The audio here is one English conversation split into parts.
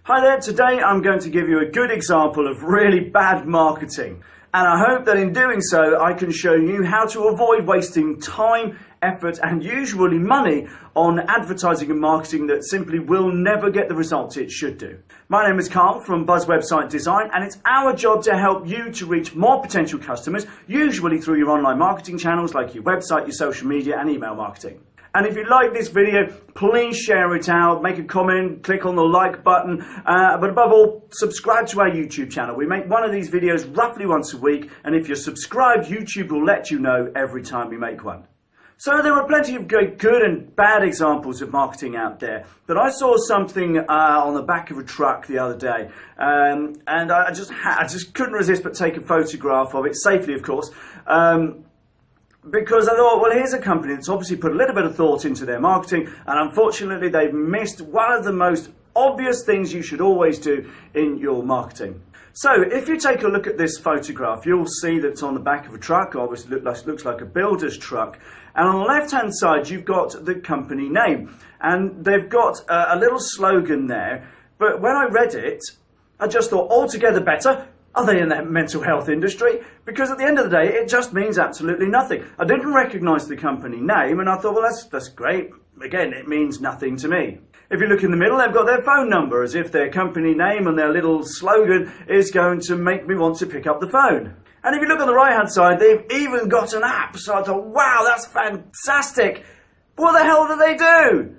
Hi there, today I'm going to give you a good example of really bad marketing. And I hope that in doing so, I can show you how to avoid wasting time, effort, and usually money on advertising and marketing that simply will never get the results it should do. My name is Carl from Buzz Website Design, and it's our job to help you to reach more potential customers, usually through your online marketing channels like your website, your social media, and email marketing. And if you like this video, please share it out, make a comment, click on the like button, but above all, subscribe to our YouTube channel. We make one of these videos roughly once a week, and if you're subscribed, YouTube will let you know every time we make one. So there are plenty of good and bad examples of marketing out there, but I saw something on the back of a truck the other day, and I just couldn't resist but take a photograph of it, safely of course, because I thought, well, here's a company that's obviously put a little bit of thought into their marketing, and unfortunately they've missed one of the most obvious things you should always do in your marketing. So if you take a look at this photograph, you'll see that it's on the back of a truck. Obviously looks like a builder's truck, and on the left hand side you've got the company name, and they've got a little slogan there, but when I read it I just thought, altogether better. Are they in the mental health industry? Because at the end of the day, it just means absolutely nothing. I didn't recognise the company name, and I thought, well, that's great. Again, it means nothing to me. If you look in the middle, they've got their phone number, as if their company name and their little slogan is going to make me want to pick up the phone. And if you look on the right-hand side, they've even got an app. So I thought, wow, that's fantastic. What the hell do they do?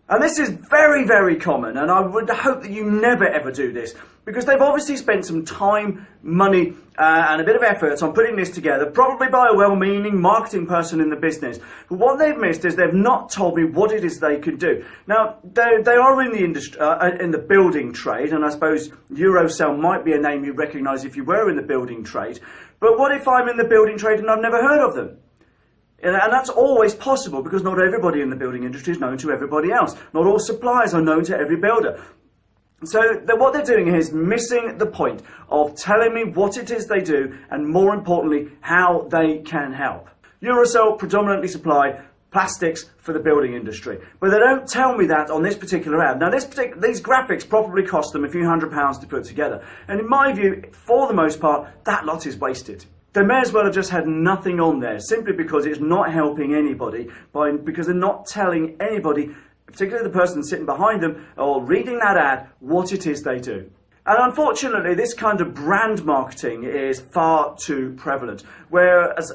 And this is very, very common, and I would hope that you never ever do this, because they've obviously spent some time, money, and a bit of effort on putting this together, probably by a well-meaning marketing person in the business. But what they've missed is they've not told me what it is they can do. Now, they are in the industry, in the building trade, and I suppose Eurocell might be a name you recognise if you were in the building trade. But what if I'm in the building trade and I've never heard of them? And that's always possible, because not everybody in the building industry is known to everybody else. Not all suppliers are known to every builder. So what they're doing here is missing the point of telling me what it is they do, and more importantly, how they can help. Eurocell predominantly supply plastics for the building industry, but they don't tell me that on this particular ad. Now these graphics probably cost them a few £100s to put together, and in my view, for the most part, that lot is wasted. They may as well have just had nothing on there, simply because it's not helping anybody, because they're not telling anybody, particularly the person sitting behind them or reading that ad, what it is they do. And unfortunately, this kind of brand marketing is far too prevalent, whereas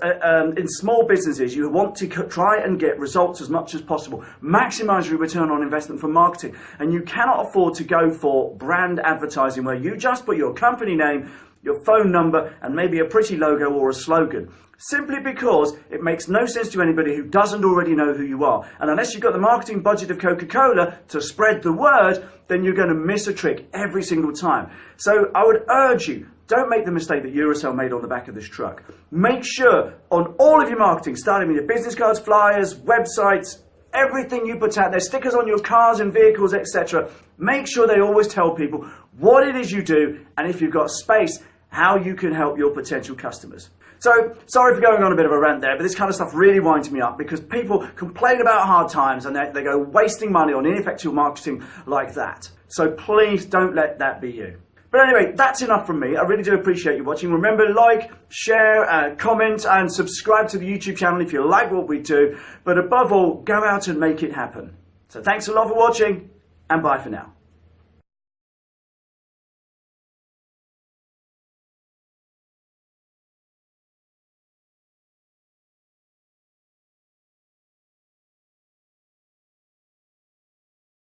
in small businesses you want to try and get results as much as possible, maximise your return on investment for marketing, and you cannot afford to go for brand advertising where you just put your company name, your phone number, and maybe a pretty logo or a slogan, simply because it makes no sense to anybody who doesn't already know who you are. And unless you've got the marketing budget of Coca-Cola to spread the word, then you're going to miss a trick every single time. So I would urge you, don't make the mistake that Eurocell made on the back of this truck. Make sure on all of your marketing, starting with your business cards, flyers, websites, everything you put out there, stickers on your cars and vehicles, etc., make sure they always tell people what it is you do, and if you've got space, how you can help your potential customers. So, sorry for going on a bit of a rant there, but this kind of stuff really winds me up, because people complain about hard times and they go wasting money on ineffective marketing like that. So please don't let that be you. But anyway, that's enough from me. I really do appreciate you watching. Remember, like, share, comment, and subscribe to the YouTube channel if you like what we do. But above all, go out and make it happen. So thanks a lot for watching, and bye for now.